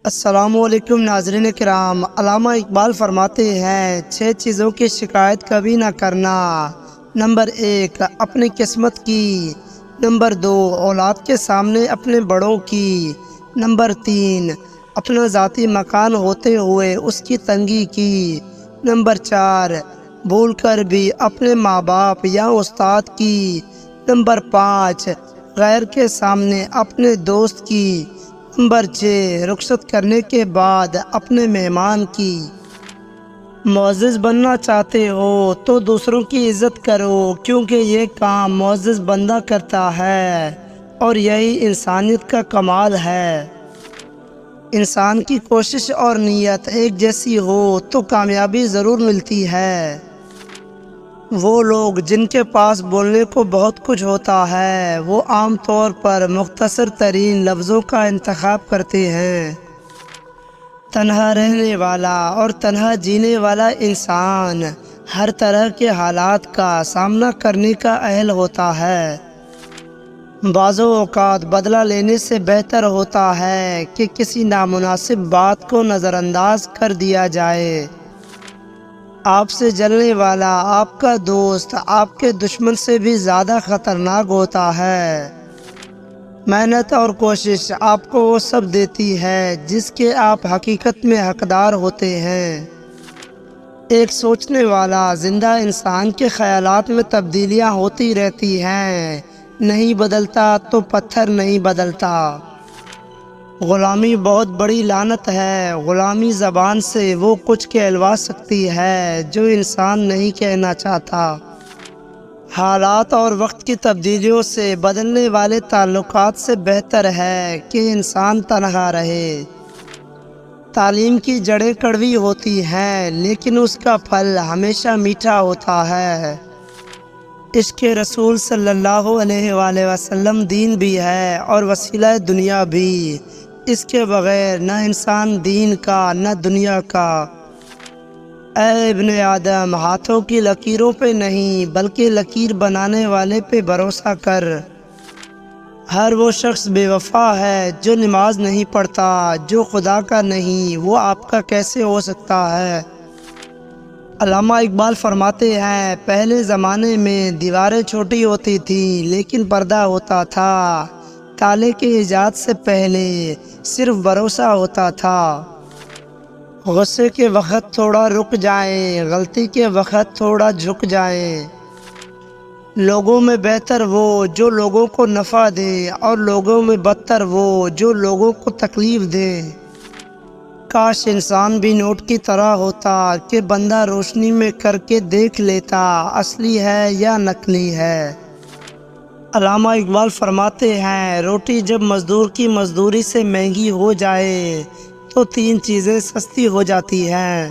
السلام علیکم ناظرین کرام، علامہ اقبال فرماتے ہیں 6 چیزوں کی شکایت کبھی نہ کرنا۔ نمبر 1، اپنی قسمت کی۔ نمبر 2، اولاد کے سامنے اپنے بڑوں کی۔ نمبر 3، اپنا ذاتی مکان ہوتے ہوئے اس کی تنگی کی۔ نمبر 4، بھول کر بھی اپنے ماں باپ یا استاد کی۔ نمبر 5، غیر کے سامنے اپنے دوست کی۔ نمبر 6، رخصت کرنے کے بعد اپنے مہمان کی۔ معزز بننا چاہتے ہو تو دوسروں کی عزت کرو، کیونکہ یہ کام معزز بندہ کرتا ہے اور یہی انسانیت کا کمال ہے۔ انسان کی کوشش اور نیت ایک جیسی ہو تو کامیابی ضرور ملتی ہے۔ وہ لوگ جن کے پاس بولنے کو بہت کچھ ہوتا ہے وہ عام طور پر مختصر ترین لفظوں کا انتخاب کرتے ہیں۔ تنہا رہنے والا اور تنہا جینے والا انسان ہر طرح کے حالات کا سامنا کرنے کا اہل ہوتا ہے۔ بعض اوقات بدلہ لینے سے بہتر ہوتا ہے کہ کسی نامناسب بات کو نظر انداز کر دیا جائے۔ آپ سے جلنے والا آپ کا دوست آپ کے دشمن سے بھی زیادہ خطرناک ہوتا ہے۔ محنت اور کوشش آپ کو وہ سب دیتی ہے جس کے آپ حقیقت میں حقدار ہوتے ہیں۔ ایک سوچنے والا زندہ انسان کے خیالات میں تبدیلیاں ہوتی رہتی ہیں، نہیں بدلتا تو پتھر نہیں بدلتا۔ غلامی بہت بڑی لعنت ہے۔ غلامی زبان سے وہ کچھ کہلوا سکتی ہے جو انسان نہیں کہنا چاہتا۔ حالات اور وقت کی تبدیلیوں سے بدلنے والے تعلقات سے بہتر ہے کہ انسان تنہا رہے۔ تعلیم کی جڑیں کڑوی ہوتی ہیں لیکن اس کا پھل ہمیشہ میٹھا ہوتا ہے۔ عشق رسول صلی اللہ علیہ وآلہ وسلم دین بھی ہے اور وسیلہ دنیا بھی۔ اس کے بغیر نہ انسان دین کا نہ دنیا کا۔ اے ابن آدم، ہاتھوں کی لکیروں پہ نہیں بلکہ لکیر بنانے والے پہ بھروسہ کر۔ ہر وہ شخص بے وفا ہے جو نماز نہیں پڑھتا، جو خدا کا نہیں وہ آپ کا کیسے ہو سکتا ہے؟ علامہ اقبال فرماتے ہیں پہلے زمانے میں دیواریں چھوٹی ہوتی تھیں لیکن پردہ ہوتا تھا۔ تالے کے ایجاد سے پہلے صرف بھروسہ ہوتا تھا۔ غصے کے وقت تھوڑا رک جائیں، غلطی کے وقت تھوڑا جھک جائیں۔ لوگوں میں بہتر وہ جو لوگوں کو نفع دے اور لوگوں میں بدتر وہ جو لوگوں کو تکلیف دے۔ کاش انسان بھی نوٹ کی طرح ہوتا کہ بندہ روشنی میں کر کے دیکھ لیتا اصلی ہے یا نقلی ہے۔ علامہ اقبال فرماتے ہیں روٹی جب مزدور کی مزدوری سے مہنگی ہو جائے تو 3 چیزیں سستی ہو جاتی ہیں۔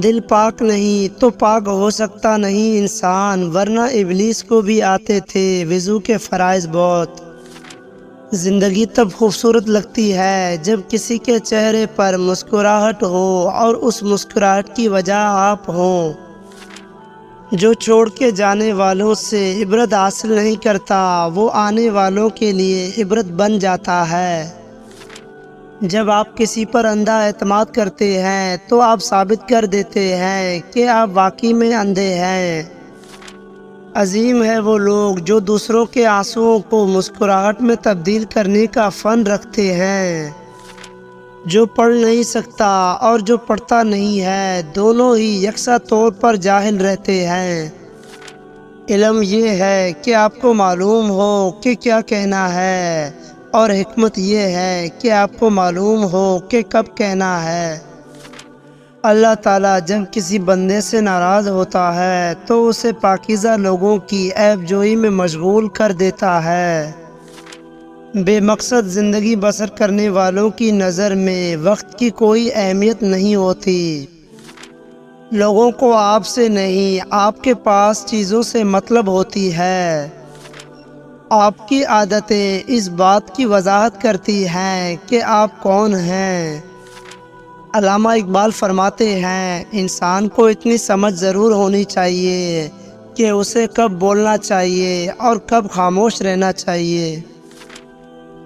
دل پاک نہیں تو پاک ہو سکتا نہیں انسان، ورنہ ابلیس کو بھی آتے تھے وضو کے فرائض بہت۔ زندگی تب خوبصورت لگتی ہے جب کسی کے چہرے پر مسکراہٹ ہو اور اس مسکراہٹ کی وجہ آپ ہوں۔ جو چھوڑ کے جانے والوں سے عبرت حاصل نہیں کرتا وہ آنے والوں کے لیے عبرت بن جاتا ہے۔ جب آپ کسی پر اندھا اعتماد کرتے ہیں تو آپ ثابت کر دیتے ہیں کہ آپ واقعی میں اندھے ہیں۔ عظیم ہے وہ لوگ جو دوسروں کے آنسوؤں کو مسکراہٹ میں تبدیل کرنے کا فن رکھتے ہیں۔ جو پڑھ نہیں سکتا اور جو پڑھتا نہیں ہے دونوں ہی یکساں طور پر جاہل رہتے ہیں۔ علم یہ ہے کہ آپ کو معلوم ہو کہ کیا کہنا ہے، اور حکمت یہ ہے کہ آپ کو معلوم ہو کہ کب کہنا ہے۔ اللہ تعالیٰ جب کسی بندے سے ناراض ہوتا ہے تو اسے پاکیزہ لوگوں کی عیب جوئی میں مشغول کر دیتا ہے۔ بے مقصد زندگی بسر کرنے والوں کی نظر میں وقت کی کوئی اہمیت نہیں ہوتی۔ لوگوں کو آپ سے نہیں آپ کے پاس چیزوں سے مطلب ہوتی ہے۔ آپ کی عادتیں اس بات کی وضاحت کرتی ہیں کہ آپ کون ہیں۔ علامہ اقبال فرماتے ہیں انسان کو اتنی سمجھ ضرور ہونی چاہیے کہ اسے کب بولنا چاہیے اور کب خاموش رہنا چاہیے۔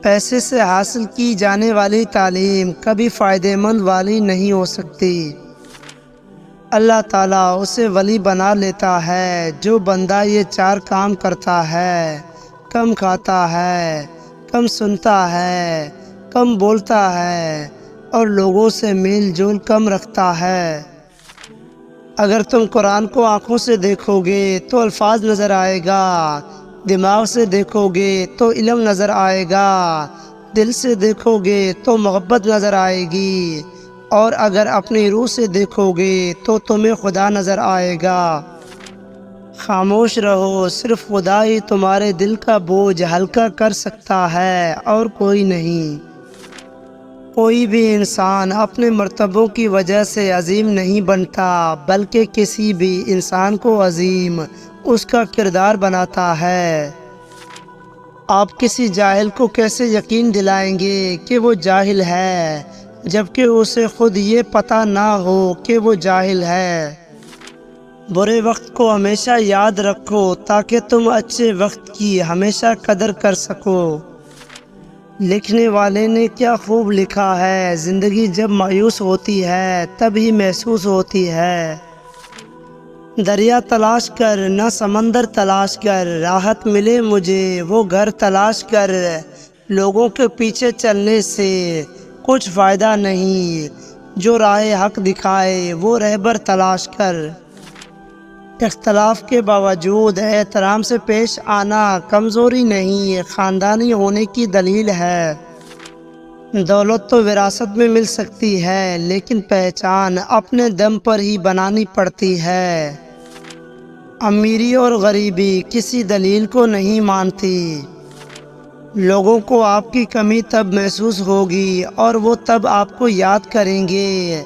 پیسے سے حاصل کی جانے والی تعلیم کبھی فائدہ مند والی نہیں ہو سکتی۔ اللہ تعالیٰ اسے ولی بنا لیتا ہے جو بندہ یہ 4 کام کرتا ہے: کم کھاتا ہے، کم سنتا ہے، کم بولتا ہے اور لوگوں سے میل جول کم رکھتا ہے۔ اگر تم قرآن کو آنکھوں سے دیکھو گے تو الفاظ نظر آئے گا، دماغ سے دیکھو گے تو علم نظر آئے گا، دل سے دیکھو گے تو محبت نظر آئے گی، اور اگر اپنی روح سے دیکھو گے تو تمہیں خدا نظر آئے گا۔ خاموش رہو، صرف خدا ہی تمہارے دل کا بوجھ ہلکا کر سکتا ہے اور کوئی نہیں۔ کوئی بھی انسان اپنے مرتبوں کی وجہ سے عظیم نہیں بنتا، بلکہ کسی بھی انسان کو عظیم اس کا کردار بناتا ہے۔ آپ کسی جاہل کو کیسے یقین دلائیں گے کہ وہ جاہل ہے جبکہ اسے خود یہ پتہ نہ ہو کہ وہ جاہل ہے؟ برے وقت کو ہمیشہ یاد رکھو تاکہ تم اچھے وقت کی ہمیشہ قدر کر سکو۔ لکھنے والے نے کیا خوب لکھا ہے، زندگی جب مایوس ہوتی ہے تب ہی محسوس ہوتی ہے۔ دریا تلاش کر نہ سمندر تلاش کر، راحت ملے مجھے وہ گھر تلاش کر، لوگوں کے پیچھے چلنے سے کچھ فائدہ نہیں، جو راہ حق دکھائے وہ رہبر تلاش کر۔ اختلاف کے باوجود احترام سے پیش آنا کمزوری نہیں، خاندانی ہونے کی دلیل ہے۔ دولت تو وراثت میں مل سکتی ہے لیکن پہچان اپنے دم پر ہی بنانی پڑتی ہے۔ امیری اور غریبی کسی دلیل کو نہیں مانتی۔ لوگوں کو آپ کی کمی تب محسوس ہوگی اور وہ تب آپ کو یاد کریں گے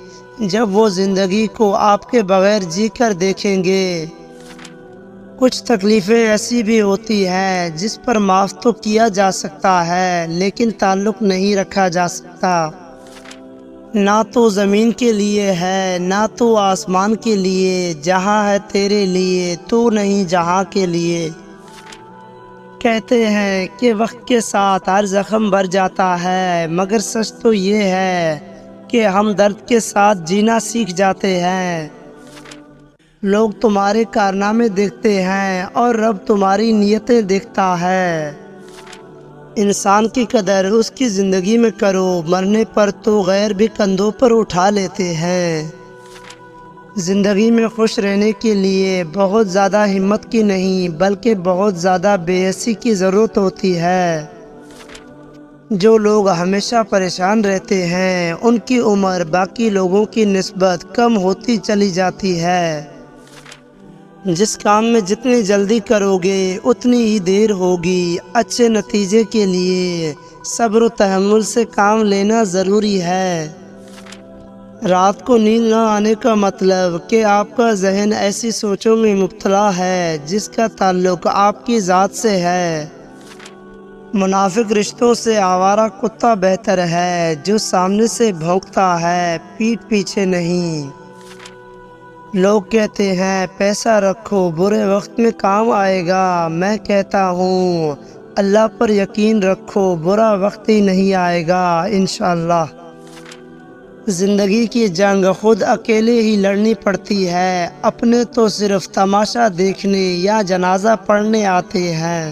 جب وہ زندگی کو آپ کے بغیر جی کر دیکھیں گے۔ کچھ تکلیفیں ایسی بھی ہوتی ہیں جس پر معاف تو کیا جا سکتا ہے لیکن تعلق نہیں رکھا جا سکتا۔ نہ تو زمین کے لیے ہے نہ تو آسمان کے لیے، جہاں ہے تیرے لیے تو نہیں جہاں کے لیے۔ کہتے ہیں کہ وقت کے ساتھ ہر زخم بھر جاتا ہے، مگر سچ تو یہ ہے کہ ہم درد کے ساتھ جینا سیکھ جاتے ہیں۔ لوگ تمہارے کارنامے دیکھتے ہیں اور رب تمہاری نیتیں دیکھتا ہے۔ انسان کی قدر اس کی زندگی میں کرو، مرنے پر تو غیر بھی کندھوں پر اٹھا لیتے ہیں۔ زندگی میں خوش رہنے کے لیے بہت زیادہ ہمت کی نہیں بلکہ بہت زیادہ بے حسی کی ضرورت ہوتی ہے۔ جو لوگ ہمیشہ پریشان رہتے ہیں ان کی عمر باقی لوگوں کی نسبت کم ہوتی چلی جاتی ہے۔ جس کام میں جتنی جلدی کرو گے اتنی ہی دیر ہوگی۔ اچھے نتیجے کے لیے صبر و تحمل سے کام لینا ضروری ہے۔ رات کو نیند نہ آنے کا مطلب کہ آپ کا ذہن ایسی سوچوں میں مبتلا ہے جس کا تعلق آپ کی ذات سے ہے۔ منافق رشتوں سے آوارہ کتا بہتر ہے جو سامنے سے بھونکتا ہے پیٹھ پیچھے نہیں۔ لوگ کہتے ہیں پیسہ رکھو برے وقت میں کام آئے گا، میں کہتا ہوں اللہ پر یقین رکھو برا وقت ہی نہیں آئے گا انشاءاللہ۔ زندگی کی جنگ خود اکیلے ہی لڑنی پڑتی ہے، اپنے تو صرف تماشا دیکھنے یا جنازہ پڑھنے آتے ہیں۔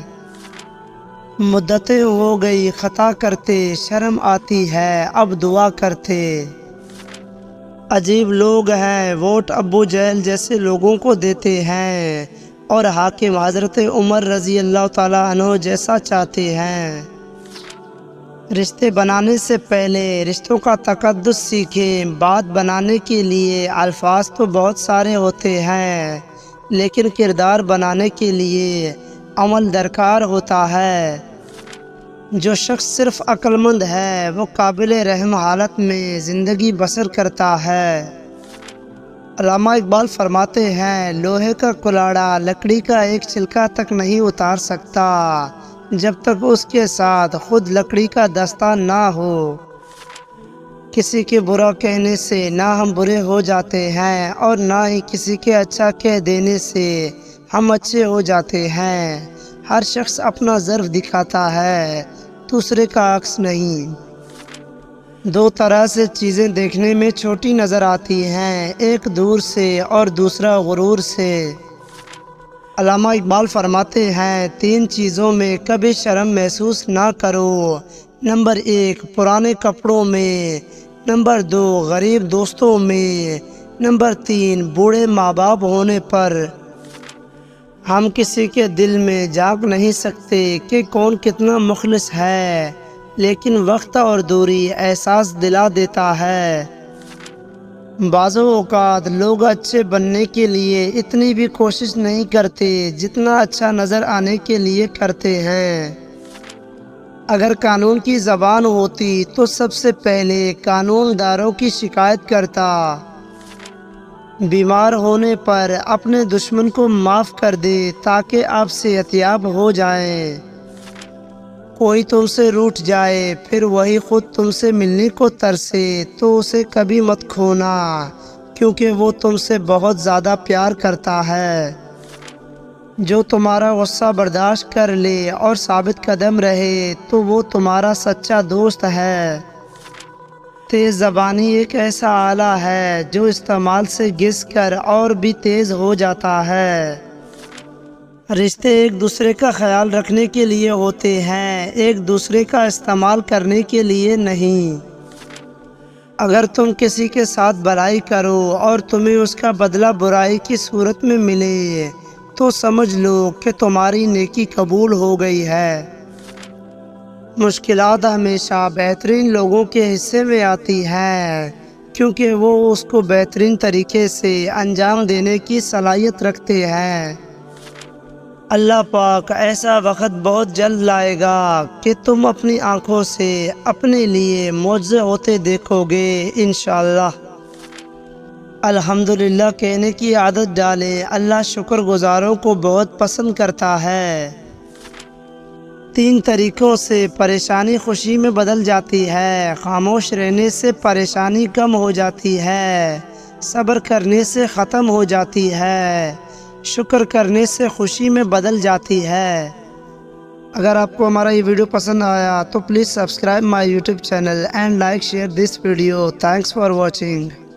مدتیں ہو گئی خطا کرتے، شرم آتی ہے اب دعا کرتے۔ عجیب لوگ ہیں، ووٹ ابو جہل جیسے لوگوں کو دیتے ہیں اور حاکم حضرت عمر رضی اللہ تعالیٰ عنہ جیسا چاہتے ہیں۔ رشتے بنانے سے پہلے رشتوں کا تقدس سیکھیں۔ بات بنانے کے لیے الفاظ تو بہت سارے ہوتے ہیں لیکن کردار بنانے کے لیے عمل درکار ہوتا ہے۔ جو شخص صرف عقل مند ہے وہ قابل رحم حالت میں زندگی بسر کرتا ہے۔ علامہ اقبال فرماتے ہیں لوہے کا کلاڑا لکڑی کا ایک چھلکا تک نہیں اتار سکتا جب تک اس کے ساتھ خود لکڑی کا دستہ نہ ہو۔ کسی کے برا کہنے سے نہ ہم برے ہو جاتے ہیں اور نہ ہی کسی کے اچھا کہہ دینے سے ہم اچھے ہو جاتے ہیں۔ ہر شخص اپنا ظرف دکھاتا ہے، دوسرے کا عکس نہیں۔ دو طرح سے چیزیں دیکھنے میں چھوٹی نظر آتی ہیں، ایک دور سے اور دوسرا غرور سے۔ علامہ اقبال فرماتے ہیں 3 چیزوں میں کبھی شرم محسوس نہ کرو۔ نمبر 1 پرانے کپڑوں میں، نمبر 2 غریب دوستوں میں، نمبر 3 بوڑھے ماں باپ ہونے پر۔ ہم کسی کے دل میں جھانک نہیں سکتے کہ کون کتنا مخلص ہے، لیکن وقت اور دوری احساس دلا دیتا ہے۔ بعض اوقات لوگ اچھے بننے کے لیے اتنی بھی کوشش نہیں کرتے جتنا اچھا نظر آنے کے لیے کرتے ہیں۔ اگر قانون کی زبان ہوتی تو سب سے پہلے قانون داروں کی شکایت کرتا۔ بیمار ہونے پر اپنے دشمن کو معاف کر دے تاکہ آپ صحت یاب ہو جائیں۔ کوئی تم سے روٹھ جائے پھر وہی خود تم سے ملنے کو ترسے تو اسے کبھی مت کھونا، کیونکہ وہ تم سے بہت زیادہ پیار کرتا ہے۔ جو تمہارا غصہ برداشت کر لے اور ثابت قدم رہے تو وہ تمہارا سچا دوست ہے۔ تیز زبانی ایک ایسا آلہ ہے جو استعمال سے گھس کر اور بھی تیز ہو جاتا ہے۔ رشتے ایک دوسرے کا خیال رکھنے کے لیے ہوتے ہیں، ایک دوسرے کا استعمال کرنے کے لیے نہیں۔ اگر تم کسی کے ساتھ بھلائی کرو اور تمہیں اس کا بدلہ برائی کی صورت میں ملے تو سمجھ لو کہ تمہاری نیکی قبول ہو گئی ہے۔ مشکلات ہمیشہ بہترین لوگوں کے حصے میں آتی ہیں، کیونکہ وہ اس کو بہترین طریقے سے انجام دینے کی صلاحیت رکھتے ہیں۔ اللہ پاک ایسا وقت بہت جلد لائے گا کہ تم اپنی آنکھوں سے اپنے لیے معجزے ہوتے دیکھو گے انشاءاللہ۔ الحمدللہ کہنے کی عادت ڈالیں، اللہ شکر گزاروں کو بہت پسند کرتا ہے۔ 3 طریقوں سے پریشانی خوشی میں بدل جاتی ہے۔ خاموش رہنے سے پریشانی کم ہو جاتی ہے، صبر کرنے سے ختم ہو جاتی ہے، شکر کرنے سے خوشی میں بدل جاتی ہے۔ اگر آپ کو ہمارا یہ ویڈیو پسند آیا تو please subscribe my YouTube channel and like share this video. Thanks for watching.